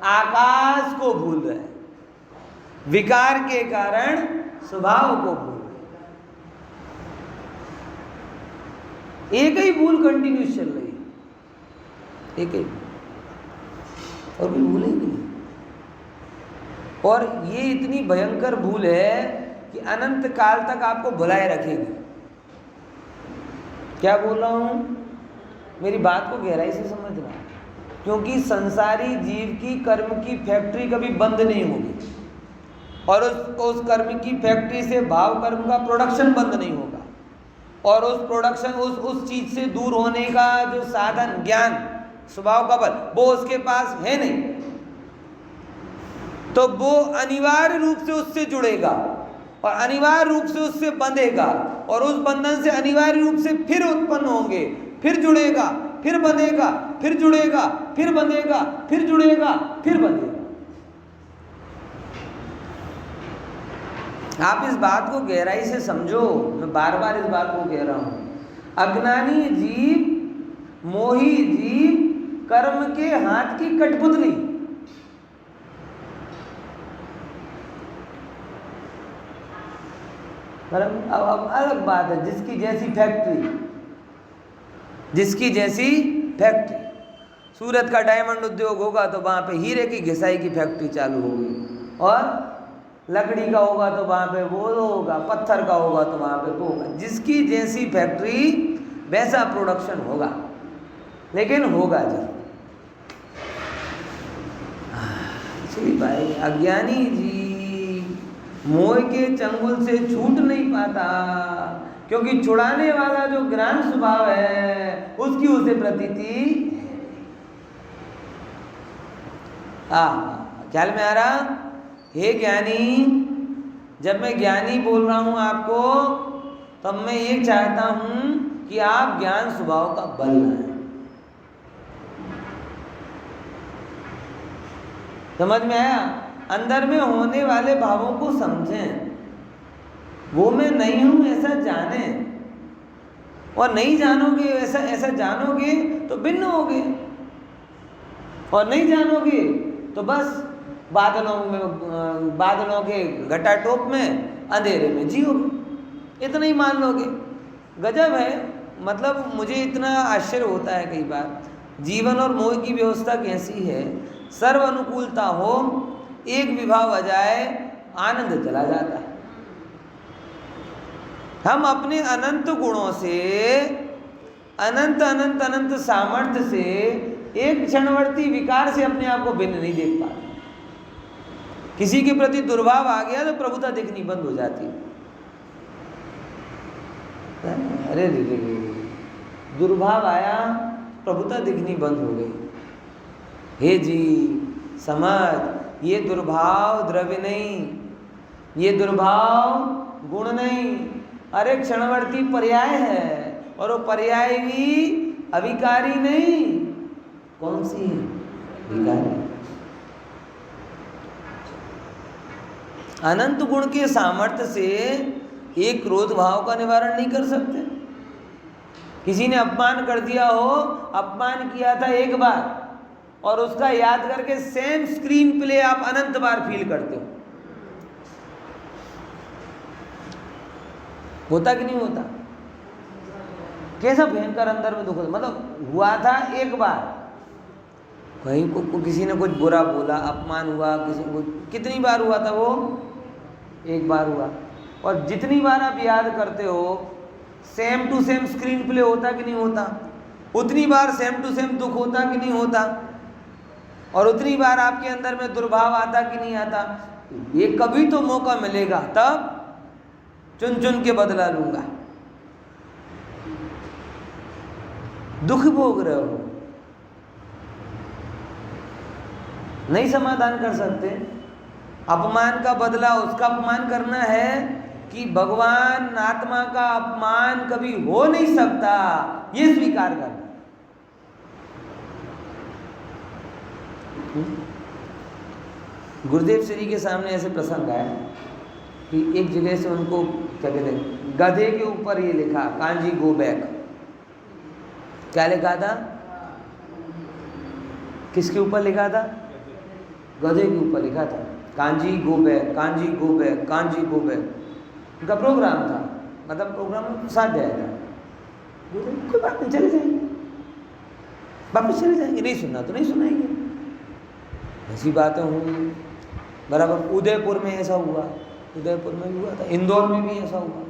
आकाश को भूल रहे हैं, विकार के कारण स्वभाव को भूल रहे हैं। एक ही भूल कंटिन्यूस चल रही है, एक ही, और कोई भूल ही नहीं। और ये इतनी भयंकर भूल है कि अनंत काल तक आपको भुलाए रखेगी। क्या बोल रहा हूं? मेरी बात को गहराई से समझना, क्योंकि संसारी जीव की कर्म की फैक्ट्री कभी बंद नहीं होगी, और उस कर्म की फैक्ट्री से भाव कर्म का प्रोडक्शन बंद नहीं होगा, और उस प्रोडक्शन उस चीज से दूर होने का जो साधन ज्ञान स्वभाव का बल वो उसके पास है नहीं, तो वो अनिवार्य रूप से उससे जुड़ेगा और अनिवार्य रूप से उससे बंधेगा, और उस बंधन से अनिवार्य रूप से फिर उत्पन्न होंगे, फिर जुड़ेगा, फिर बंधेगा, फिर जुड़ेगा, फिर बंधेगा, फिर जुड़ेगा, फिर बंधेगा। आप इस बात को गहराई से समझो, मैं बार बार इस बात को कह रहा हूं। अज्ञानी जीव, मोही जीव, कर्म के हाथ की कठपुतली। अब अलग बात है, जिसकी जैसी फैक्ट्री, जिसकी जैसी फैक्ट्री। सूरत का डायमंड उद्योग होगा तो वहां पे हीरे की घिसाई की फैक्ट्री चालू होगी, और लकड़ी का होगा तो वहां पे वो होगा, पत्थर का होगा तो वहां पे वो होगा। जिसकी जैसी फैक्ट्री वैसा प्रोडक्शन होगा, लेकिन होगा जरूर। भाई अज्ञानी जी मोह के चंगुल से छूट नहीं पाता, क्योंकि छुड़ाने वाला जो ज्ञान स्वभाव है उसकी उसे प्रतीति। ख्याल में आ रहा? हे ज्ञानी, जब मैं ज्ञानी बोल रहा हूं आपको, तब मैं ये चाहता हूं कि आप ज्ञान स्वभाव का बल लाएं। समझ में आया? अंदर में होने वाले भावों को समझें, वो मैं नहीं हूं ऐसा जाने, और नहीं जानोगे ऐसा जानोगे तो भिन्न होगे, और नहीं जानोगे तो बस बादलों के घटाटोप में अंधेरे में जियोगे, इतना ही मान लोगे। गजब है। मतलब मुझे इतना आश्चर्य होता है कई बार, जीवन और मोह की व्यवस्था कैसी है। सर्व अनुकूलता हो, एक विभाव आ जाए, आनंद चला जाता है। हम अपने अनंत गुणों से, अनंत अनंत अनंत सामर्थ्य से, एक क्षणवर्ती विकार से अपने आप को भिन्न नहीं देख पाते। किसी के प्रति दुर्भाव आ गया तो प्रभुता दिखनी बंद हो जाती है। अरे दुर्भाव आया, प्रभुता दिखनी बंद हो गई। हे जी समझ, ये दुर्भाव द्रव्य नहीं, ये दुर्भाव गुण नहीं, अरे क्षणवर्ती पर्याय है, और वो पर्याय भी अविकारी नहीं। कौन सी है? विकारी। अनंत गुण के सामर्थ्य से एक क्रोध भाव का निवारण नहीं कर सकते। किसी ने अपमान कर दिया हो, अपमान किया था एक बार, और उसका याद करके सेम स्क्रीन प्ले आप अनंत बार फील करते हो। होता कि नहीं होता? कैसा भयंकर अंदर में दुख होता। मतलब हुआ था एक बार, कहीं को किसी ने कुछ बुरा बोला, अपमान हुआ किसी को, कितनी बार हुआ था वो? एक बार हुआ। और जितनी बार आप याद करते हो same to same screen play होता कि नहीं होता, उतनी बार सेम टू सेम दुख होता कि नहीं होता, और उतनी बार आपके अंदर में दुर्भाव आता कि नहीं आता। ये कभी तो मौका मिलेगा तब चुन चुन के बदला लूंगा। दुख भोग रहे हो, नहीं समाधान कर सकते। अपमान का बदला उसका अपमान करना है कि भगवान आत्मा का अपमान कभी हो नहीं सकता, ये स्वीकार करना। गुरुदेव श्री के सामने ऐसे प्रसंग आया कि एक जगह से उनको क्या कहते हैं, गधे के ऊपर ये लिखा कांजी गो बैक। क्या लिखा था? किसके ऊपर लिखा था? गधे के ऊपर लिखा था kanji go back, kanji go back, kanji go back. उनका प्रोग्राम था, मतलब प्रोग्राम साथ आया था। कोई बात नहीं, चले जाएंगे, वापस चले जाएंगे, नहीं सुनना तो नहीं सुनाएंगे। ऐसी बातें हुई बराबर। उदयपुर में ऐसा हुआ, उदयपुर में भी हुआ था, इंदौर में भी ऐसा हुआ,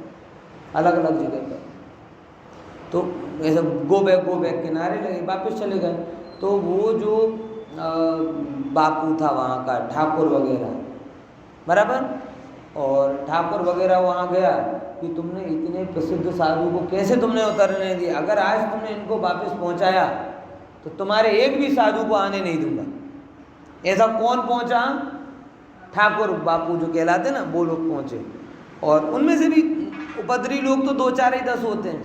अलग अलग जगह पर। तो ऐसा गो बैक के नारे लगे, वापस चले गए। तो वो जो बापू था वहाँ का, ठाकुर वगैरह बराबर, और ठाकुर वगैरह वहाँ गया कि तुमने इतने प्रसिद्ध साधु को कैसे तुमने उतरने दिया, अगर आज तुमने इनको वापस पहुँचाया तो तुम्हारे एक भी साधु को आने नहीं दूंगा। ऐसा कौन पहुँचा? ठाकुर बापू जो कहलाते ना, वो लोग पहुँचे। और उनमें से भी उपद्रवी लोग तो 2 4 ही 10 होते हैं,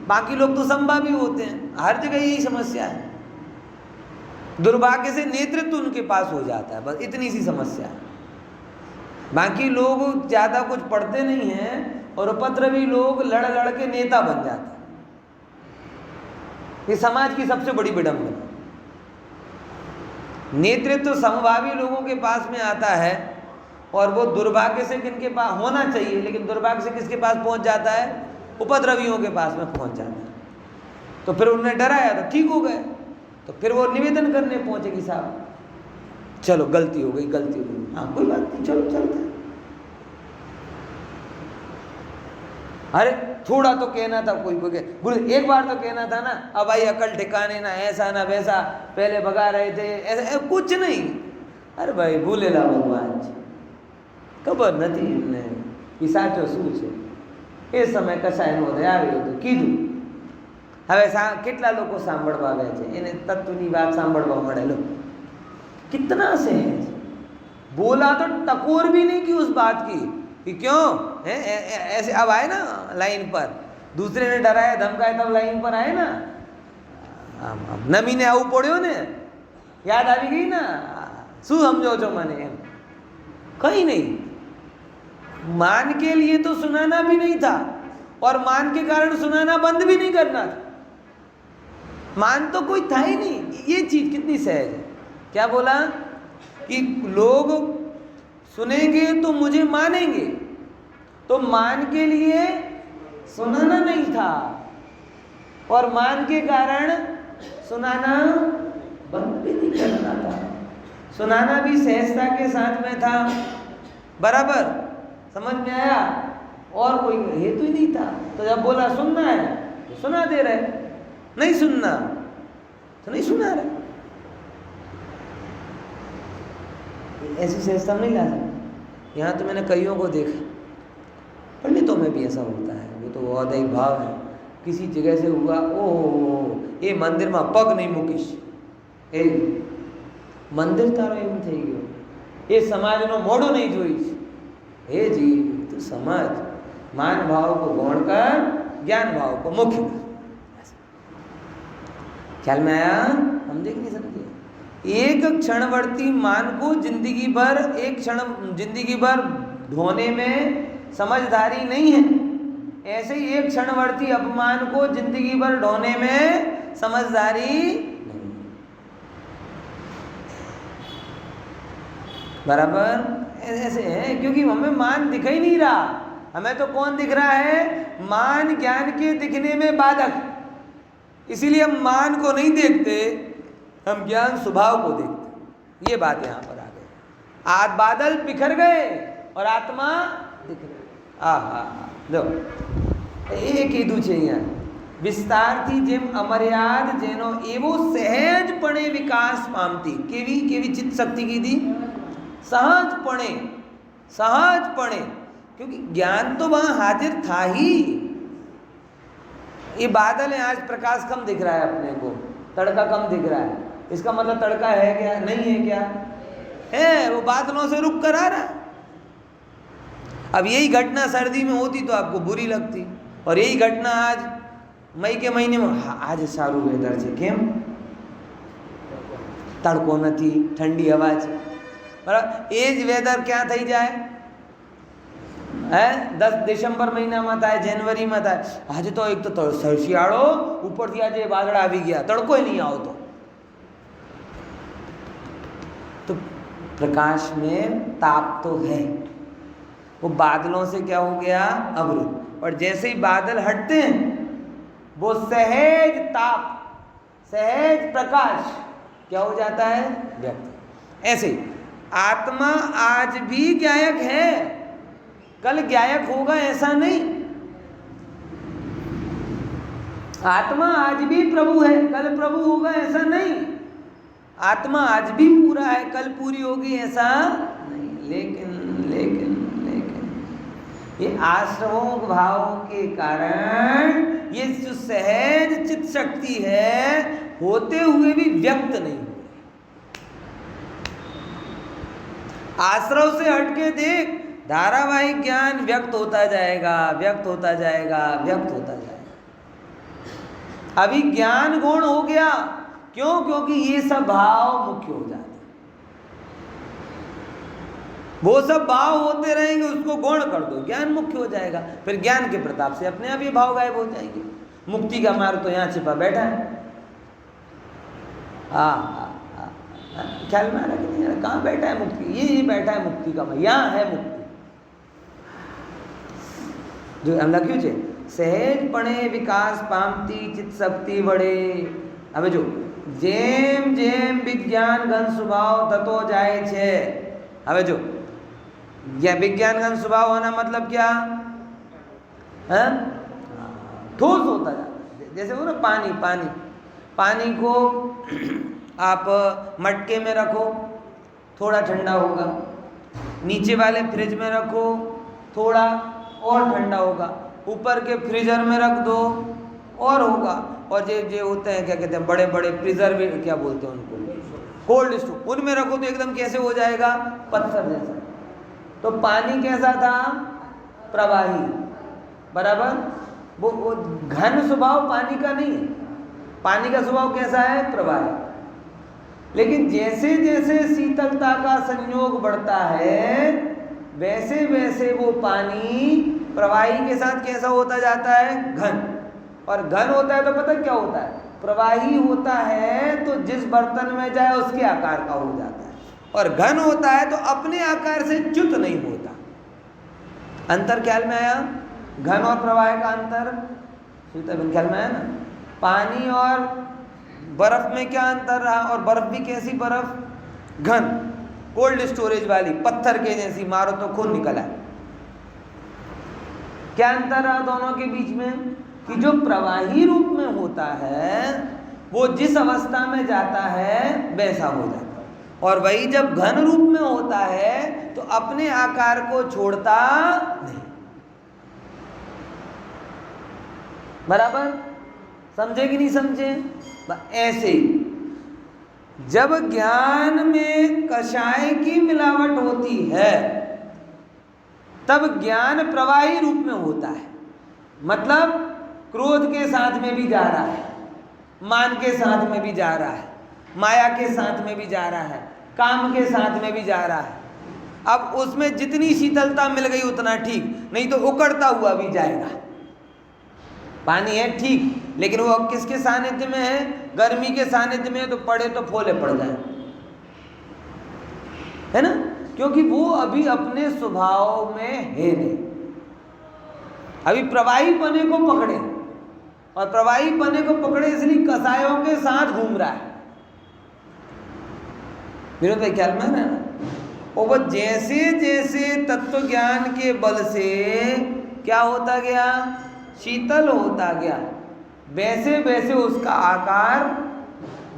बाकी लोग तो संभावी होते हैं। हर जगह यही समस्या है। दुर्भाग्य से नेतृत्व उनके पास हो जाता है, बस इतनी सी समस्या है। बाकी लोग ज़्यादा कुछ पढ़ते नहीं हैं और उपद्रवी लोग लड़ लड़ के नेता बन जाते हैं। ये समाज की सबसे बड़ी विडंबना। नेतृत्व समभावी लोगों के पास में आता है और वो दुर्भाग्य से किनके पास होना चाहिए, लेकिन दुर्भाग्य से किसके पास पहुंच जाता है? उपद्रवियों के पास में पहुंच जाता है। तो फिर उन्हें डराया तो ठीक हो गए, तो फिर वो निवेदन करने पहुंचे कि साहब चलो गलती हो गई, गलती हो गई, हाँ कोई बात नहीं, चलो चलता है। अरे थोड़ा तो कहना था, कोई गुरु एक बार तो कहना था ना, अब भाई अकल ठिकाने ना, ऐसा ना वैसा, पहले भगा रहे थे, ऐसा कुछ नहीं। अरे भाई भूलेला भगवान जी खबर નથી ને એ સાચો શું છે, એ સમય કસાય નો રે આવ્યો તો કીધું। હવે કેટલા લોકો સાંભળવા આવે છે, એને તત્વની વાત સાંભળવા મળે। લો कितना सहज बोला, तो टकोर भी नहीं की उस बात की कि क्यों है ऐसे। अब आए ना लाइन पर, दूसरे ने डराया धमकाया तब लाइन पर आए ना। नमी ने आવું પડ્યો ने, याद આવી गई ना, શું સમજો છો મને એમ? कहीं नहीं। मान के लिए तो सुनाना भी नहीं था, और मान के कारण सुनाना बंद भी नहीं करना था। मान तो कोई था ही नहीं। ये चीज कितनी सहज है। क्या बोला कि लोग सुनेंगे तो मुझे मानेंगे, तो मान के लिए सुनाना नहीं था, और मान के कारण सुनाना बंद भी नहीं करना था। सुनाना भी सहजता के साथ में था, बराबर, समझ में आया? और कोई हेतु ही नहीं था। तो जब बोला सुनना है तो सुना दे रहे, नहीं सुनना तो नहीं सुना रहे। ऐसी सहजता नहीं ला सकते। यहाँ तो मैंने कईयों को देखा, पंडितों में भी ऐसा होता है। वो तो औदैहिक भाव है, किसी जगह से हुआ, ओहो ये मंदिर में पग नहीं मूकीश, ए मंदिर तारो एम થઈ ગયો, એ સમાજનો મોઢો नहीं જોઈશ। हे जी तो समाज मान भाव को गौण कर, ज्ञान भाव को मुख्य कर। ख्याल में आया? समझे कि नहीं समझे? एक क्षणवर्ती मान को जिंदगी भर, एक क्षण जिंदगी भर ढोने में समझदारी नहीं है, ऐसे ही एक क्षणवर्ती अपमान को जिंदगी भर ढोने में समझदारी नहीं। बराबर ऐसे है, क्योंकि हमें मान दिख ही नहीं रहा। हमें तो कौन दिख रहा है? मान ज्ञान के दिखने में बाधक। इसीलिए हम मान को नहीं देखते, हम ज्ञान स्वभाव को देखते। ये बात यहाँ पर आ गई। आज बादल बिखर गए, और आत्मा दिख रही। देखो एक कीधु छे यहाँ विस्तारથી જેમ અમર્યાદ જેનો એવો સહેજપણે વિકાસ પામતી કેવી કેવી ચિત્ત શક્તિ કીધી सहजपणे सहजपणे क्योंकि ज्ञान तो वहां हाजिर था ही। ये बादल है, आज प्रकाश कम दिख रहा है अपने को, तड़का कम दिख रहा है, इसका मतलब तड़का है क्या? नहीं है क्या? है, वो बादलों से रुक कर आ रहा है। अब यही घटना सर्दी में होती तो आपको बुरी लगती, और यही घटना आज मई के महीने में आज सारू वेदर છે કેમ તડકો નથી, ઠંડી હવા છે, બરાબર। એ જ વેધર ક્યાં થઈ જાય? હે 10 ડિસેમ્બર મહિનામાં થાય, જાન્યુઆરીમાં થાય। આજે તો એક તો શિયાળો, ઉપરથી આજે વાદળા આવી ગયા, તડકોય નહીં આવતો। तो प्रकाश में ताप तो है, वो बादलों से क्या हो गया? अवरुद्ध। और जैसे ही बादल हटते हैं वो सहज ताप, सहज प्रकाश क्या हो जाता है? व्यक्त। ऐसे आत्मा आज भी ज्ञायक है, कल ज्ञायक होगा ऐसा नहीं। आत्मा आज भी प्रभु है, कल प्रभु होगा ऐसा नहीं। आत्मा आज भी पूरा है, कल पूरी होगी ऐसा नहीं। लेकिन लेकिन लेकिन ये आश्रमों भावों के कारण ये जो सहज चित्त शक्ति है होते हुए भी व्यक्त नहीं हुई। आश्रव से हटके देख, धारावाहिक ज्ञान व्यक्त होता जाएगा, व्यक्त होता जाएगा, व्यक्त होता जाएगा। अभी ज्ञान गुण हो गया, क्यों? क्योंकि ये सब भाव मुख्य हो जाते, वो सब भाव होते रहेंगे, उसको गौण कर दो, ज्ञान मुख्य हो जाएगा। फिर ज्ञान के प्रताप से अपने आप ये भाव गायब हो जाएंगे। मुक्ति का मार्ग तो यहाँ छिपा बैठा है। ख्याल में आ रहा कि नहीं आ रहा? कहाँ बैठा है मुक्ति? ये बैठा है मुक्ति का मार्ग, यहाँ है मुक्ति। जो हम लख्યું છે સહેજપણે વિકાસ પામતી ચિત્ત શક્તિ વડે। હવે જો જેમ જેમ વિજ્ઞાન ઘન સ્વભાવ થતો જાય છે, હવે જો विज्ञान घन स्वभाव होना मतलब क्या है? ठोस होता जाता है। जैसे वो ना पानी, पानी पानी को आप मटके में रखो, थोड़ा ठंडा होगा, नीचे वाले फ्रिज में रखो, थोड़ा और ठंडा होगा, ऊपर के फ्रीजर में रख दो और होगा। और ये होते हैं क्या कहते हैं, बड़े बड़े प्रिजर्वेटिव क्या बोलते हैं उनको, कोल्ड स्टोर, उनमें रखो तो एकदम कैसे हो जाएगा? पत्थर जैसा। तो पानी कैसा था? प्रवाही, बराबर। वो घन स्वभाव पानी का नहीं, पानी का स्वभाव कैसा है? प्रवाही। लेकिन जैसे जैसे शीतलता का संयोग बढ़ता है वैसे वैसे वो पानी प्रवाही के साथ कैसा होता जाता है? घन। और घन होता है तो पता क्या होता है? प्रवाही होता है तो जिस बर्तन में जाए उसके आकार का हो जाता है, और घन होता है तो अपने आकार से च्युत नहीं होता। अंतर ख्याल में आया? घन और प्रवाह का अंतर सीताबेन ख्याल में आया ना? पानी और बर्फ में क्या अंतर रहा? और बर्फ भी कैसी बर्फ? घन, कोल्ड स्टोरेज वाली, पत्थर के जैसी, मारो तो खून निकल आए। क्या अंतर रहा दोनों के बीच में? कि जो प्रवाही रूप में होता है वो जिस अवस्था में जाता है वैसा हो जाता है, और वही जब घन रूप में होता है तो अपने आकार को छोड़ता नहीं। बराबर समझे कि नहीं समझे? ऐसे ही जब ज्ञान में कषाय की मिलावट होती है तब ज्ञान प्रवाही रूप में होता है। मतलब क्रोध के साथ में भी जा रहा है, मान के साथ में भी जा रहा है, माया के साथ में भी जा रहा है, काम के साथ में भी जा रहा है। अब उसमें जितनी शीतलता मिल गई उतना ठीक, नहीं तो उकड़ता हुआ भी जाएगा। पानी है ठीक, लेकिन वो अब किसके सानिध्य में है? गर्मी के सानिध्य में, तो पड़े तो फोले पड़ जाए, है ना? क्योंकि वो अभी अपने स्वभाव में है नहीं, अभी प्रवाही पने को पकड़े, और प्रवाही पने को पकड़े इसलिए कसायों के साथ घूम रहा है। विनोद भाई ख्याल में है ना? और वो जैसे जैसे तत्व ज्ञान के बल से क्या होता गया, शीतल होता गया, वैसे वैसे उसका आकार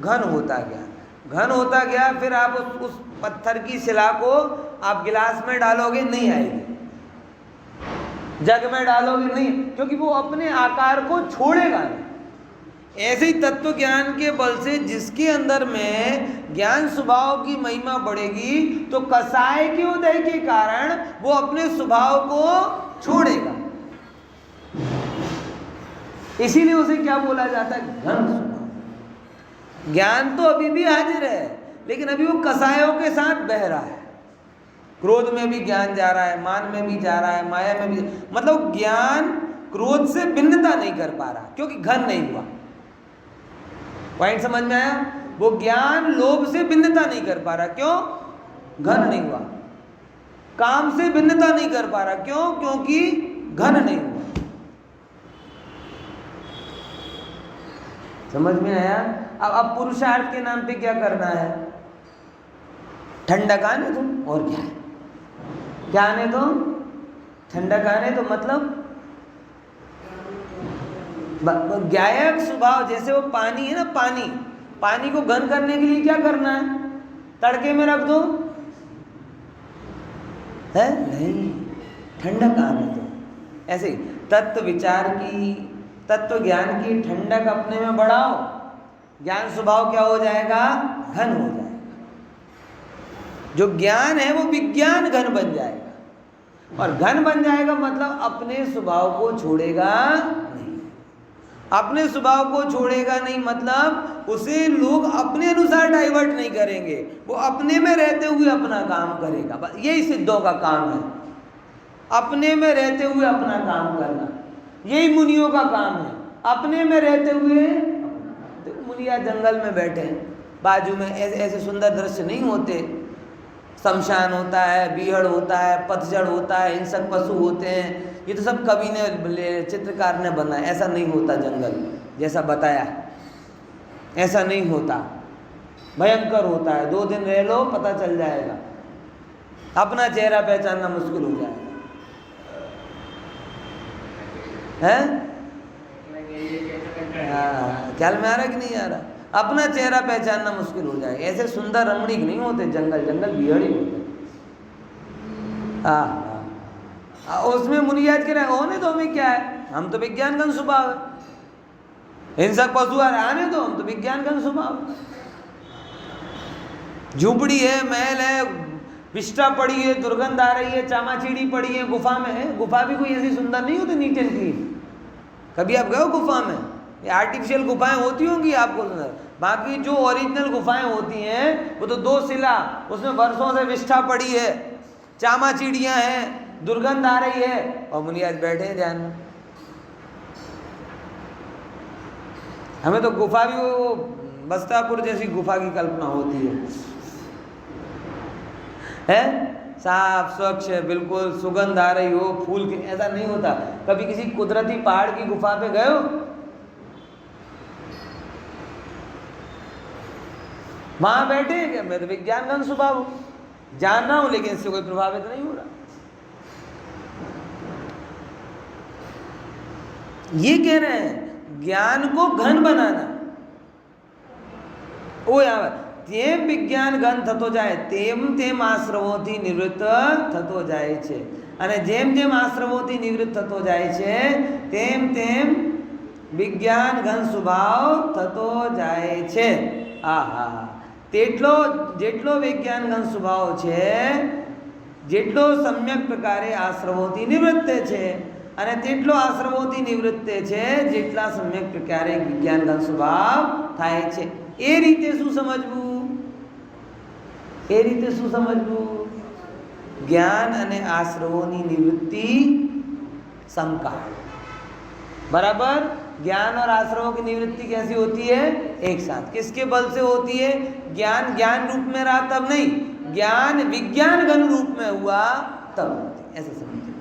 घन होता गया, घन होता गया। फिर आप उस पत्थर की शिला को आप गिलास में डालोगे, नहीं आएगी, जग में डालोगे नहीं, क्योंकि वो अपने आकार को छोड़ेगा नहीं। ऐसे ही तत्व ज्ञान के बल से जिसके अंदर में ज्ञान स्वभाव की महिमा बढ़ेगी, तो कसाय के उदय के कारण वो अपने स्वभाव को छोड़ेगा। इसीलिए उसे क्या बोला जाता है, घन स्वभाव। ज्ञान तो अभी भी हाजिर है, लेकिन अभी वो कसायों के साथ बह रहा है। क्रोध में भी ज्ञान जा रहा है, मान में भी जा रहा है, माया में भी, मतलब ज्ञान क्रोध से भिन्नता नहीं कर पा रहा, क्योंकि घन नहीं हुआ। पॉइंट समझ में आया? वो ज्ञान लोभ से भिन्नता नहीं कर पा रहा, क्यों? घन नहीं हुआ। काम से भिन्नता नहीं कर पा रहा, क्यों? क्योंकि घन नहीं हुआ। समझ में आया? अब पुरुषार्थ के नाम पे क्या करना है? ठंडक आने दो, और क्या है? क्या आने दो? ठंडक आने दो। मतलब ज्ञायक स्वभाव, जैसे वो पानी है ना, पानी को घन करने के लिए क्या करना है? तड़के में रख दो, है नहीं, ठंडक आने दो। ऐसे तत्व विचार की, तत्व ज्ञान की ठंडक अपने में बढ़ाओ, ज्ञान स्वभाव क्या हो जाएगा? घन हो जाएगा। जो ज्ञान है वो विज्ञान घन बन जाएगा, और घन बन जाएगा मतलब अपने स्वभाव को छोड़ेगा नहीं। अपने स्वभाव को छोड़ेगा नहीं मतलब उसे लोग अपने अनुसार डाइवर्ट नहीं करेंगे, वो अपने में रहते हुए अपना काम करेगा। बस यही सिद्धों का काम है, अपने में रहते हुए अपना काम करना। यही मुनियों का काम है, अपने में रहते हुए। तो मुनिया जंगल में बैठे हैं, बाजू में ऐसे सुंदर दृश्य नहीं होते। शमशान होता है, बीहड़ होता है, पतझड़ होता है, हिंसक पशु होते हैं। ये तो सब कवि ने, चित्रकार ने बनाया। ऐसा नहीं होता जंगल, जैसा बताया, ऐसा नहीं होता। भयंकर होता है, 2 दिन रह लो पता चल जाएगा, अपना चेहरा पहचानना मुश्किल हो जाएगा। हैं? ख्याल में आ रहा कि नहीं आ रहा? अपना चेहरा पहचानना मुश्किल हो जाएगा। ऐसे सुंदर रमणीक नहीं होते जंगल बीहड़ ही होते। उसमें मुनियाज कह रहे हैं होने दो, हमें क्या है, हम तो विज्ञानगत स्वभाव है। हिंसक पशु आ रहे आने दो, हम तो विज्ञानगत स्वभाव। झूपड़ी है, महल है, विष्टा पड़ी है, दुर्गंध आ रही है, चामाचीड़ी पड़ी है, गुफा में है। गुफा भी कोई ऐसी सुंदर नहीं होती नीट एंड क्लीन। कभी आप गए हो गुफा में? ये आर्टिफिशियल गुफाएं होती होंगी आपको सुंदर, बाकी जो ओरिजिनल गुफाएं होती हैं वो तो 2 शिला, उसमें वर्षों से विष्ठा पड़ी है, चामाचीड़ियां हैं, दुर्गंध आ रही है, और मुनियाज बैठे हैं ध्यान में। हमें तो गुफा भी वो बस्तापुर जैसी गुफा की कल्पना होती है? साफ स्वच्छ बिल्कुल, सुगंध आ रही हो, फूल की, ऐसा नहीं होता। कभी किसी कुदरती पहाड़ की गुफा पे गए हो? वहां बैठे हैं क्या? मैं तो विज्ञानगत स्वभाव हूं, जान रहा हूं, लेकिन इससे कोई प्रभावित नहीं हो रहा। ये कह रहे हैं ज्ञान को घन बनाना। ओ यार, तेम विज्ञान घन थतो जाए, तेम तेम आश्रवोથી નિવૃત્ત થતો જાય છે, અને જેમ જેમ આશ્રવોથી નિવૃત્ત થતો જાય છે તેમ તેમ વિજ્ઞાન ઘન સ્વભાવ થતો જાય છે। આહા, તેટલો જેટલો વિજ્ઞાન ઘન સ્વભાવ છે, જેટલો સમ્યક પ્રકારે આશ્રવોથી નિવૃત્ત છે, અને તેટલો આશ્રવોથી નિવૃત્ત છે જેટલા સમ્યક પ્રકારે વિજ્ઞાન ઘન સ્વભાવ થાય છે। એ રીતે શું સમજવું? એ રીતે શું સમજવું? જ્ઞાન અને આશ્રવોની નિવૃત્તિ समकाल, बराबर। ज्ञान और आश्रवों की निवृत्ति कैसी होती है? एक साथ। किसके बल से होती है? ज्ञान ज्ञान रूप में रहा तब नहीं, ज्ञान विज्ञान घन रूप में हुआ तब होती। ऐसे समझिए।